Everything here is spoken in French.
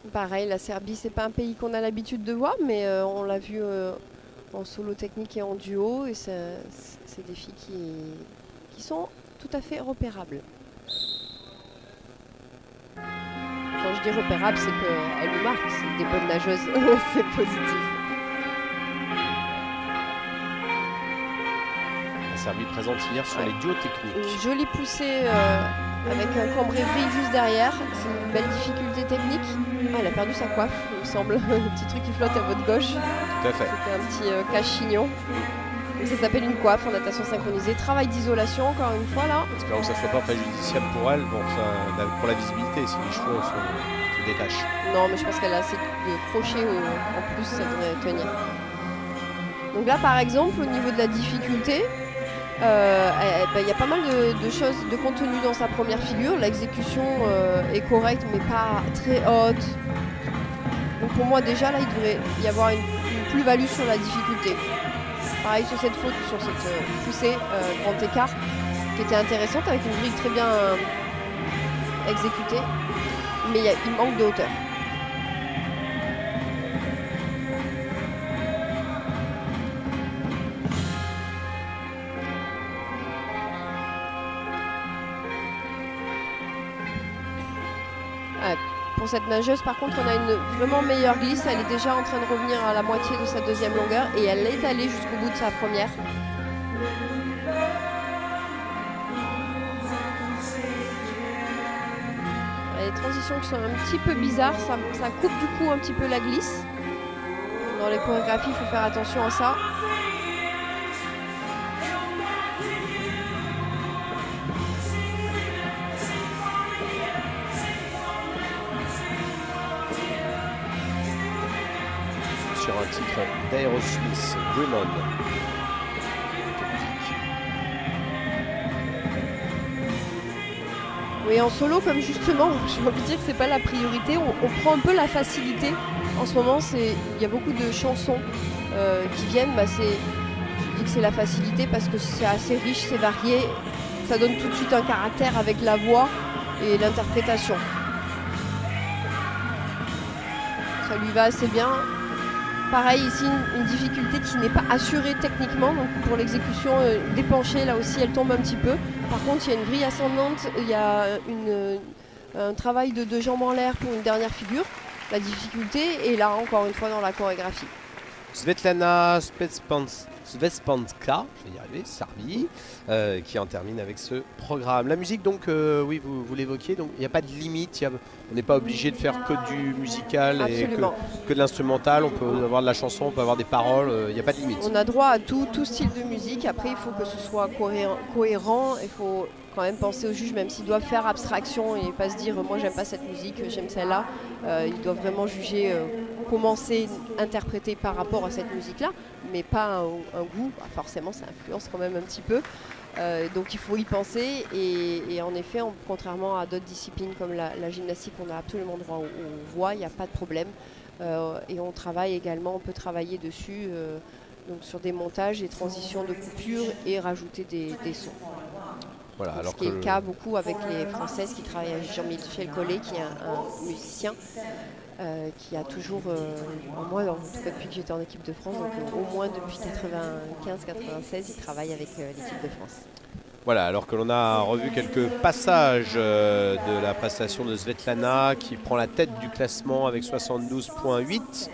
Pareil, la Serbie, c'est pas un pays qu'on a l'habitude de voir, mais on l'a vu en solo technique et en duo, et c'est des filles qui sont tout à fait repérables. Quand je dis repérables, c'est qu'elles nous marquent, c'est des bonnes nageuses, c'est positif. La Serbie présente hier sur les duos techniques. Une jolie poussée avec un cambrévis juste derrière, c'est une belle difficulté technique. Ah, elle a perdu sa coiffe, il me semble, le petit truc qui flotte à votre gauche. Tout à fait. C'était un petit cache-chignon. Ça s'appelle une coiffe en natation synchronisée. Travail d'isolation, encore une fois là. Espérons que ça ne soit pas préjudiciable pour elle, pour la visibilité, si les cheveux se détachent. Non, mais je pense qu'elle a assez de crochets en plus, ça devrait tenir. Donc là, par exemple, au niveau de la difficulté, il y a pas mal de choses, de contenu dans sa première figure. L'exécution est correcte, mais pas très haute. Donc pour moi, déjà, là, il devrait y avoir une plus-value sur la difficulté. Pareil sur cette faute, sur cette poussée, grand écart, qui était intéressante, avec une grille très bien exécutée. Mais il manque de hauteur. Pour cette nageuse, par contre, on a une vraiment meilleure glisse. Elle est déjà en train de revenir à la moitié de sa deuxième longueur et elle est allée jusqu'au bout de sa première. Il y a des transitions qui sont un petit peu bizarres. Ça coupe du coup un petit peu la glisse. Dans les chorégraphies, il faut faire attention à ça. Sur un titre d'Aerosmith, Women. Oui, en solo, comme justement, j'ai envie de dire que c'est pas la priorité. On prend un peu la facilité. En ce moment, il y a beaucoup de chansons qui viennent. Je dis que c'est la facilité parce que c'est assez riche, c'est varié. Ça donne tout de suite un caractère avec la voix et l'interprétation. Ça lui va assez bien. Pareil ici, une difficulté qui n'est pas assurée techniquement. Donc pour l'exécution des penchés, là aussi, elle tombe un petit peu. Par contre, il y a une grille ascendante, il y a un travail de 2 jambes en l'air pour une dernière figure. La difficulté est là, encore une fois, dans la chorégraphie. Svetlana Svespanska, je vais y arriver, Serbie, qui en termine avec ce programme. La musique, donc, oui, vous l'évoquiez, donc il n'y a pas de limite, on n'est pas obligé de faire que du musical et que de l'instrumental, on peut avoir de la chanson, on peut avoir des paroles, il n'y a pas de limite. On a droit à tout style de musique, après il faut que ce soit cohérent, il faut quand même penser aux juges, même s'ils doivent faire abstraction et pas se dire moi j'aime pas cette musique, j'aime celle-là, ils doivent vraiment juger comment c'est interprété par rapport à cette musique-là, mais pas un goût, forcément ça influence quand même un petit peu. Donc il faut y penser et en effet, contrairement à d'autres disciplines comme la gymnastique, on a absolument droit aux voix, il n'y a pas de problème. Et on travaille également, on peut travailler dessus donc sur des montages, des transitions de coupure et rajouter des sons. Voilà, ce qui est le cas beaucoup avec les Françaises qui travaillent avec Jean-Michel Collet, qui est un musicien qui a toujours, moi en tout cas depuis que j'étais en équipe de France, donc au moins depuis 95-96, il travaille avec l'équipe de France. Voilà, alors que l'on a revu quelques passages de la prestation de Svetlana qui prend la tête du classement avec 72,8.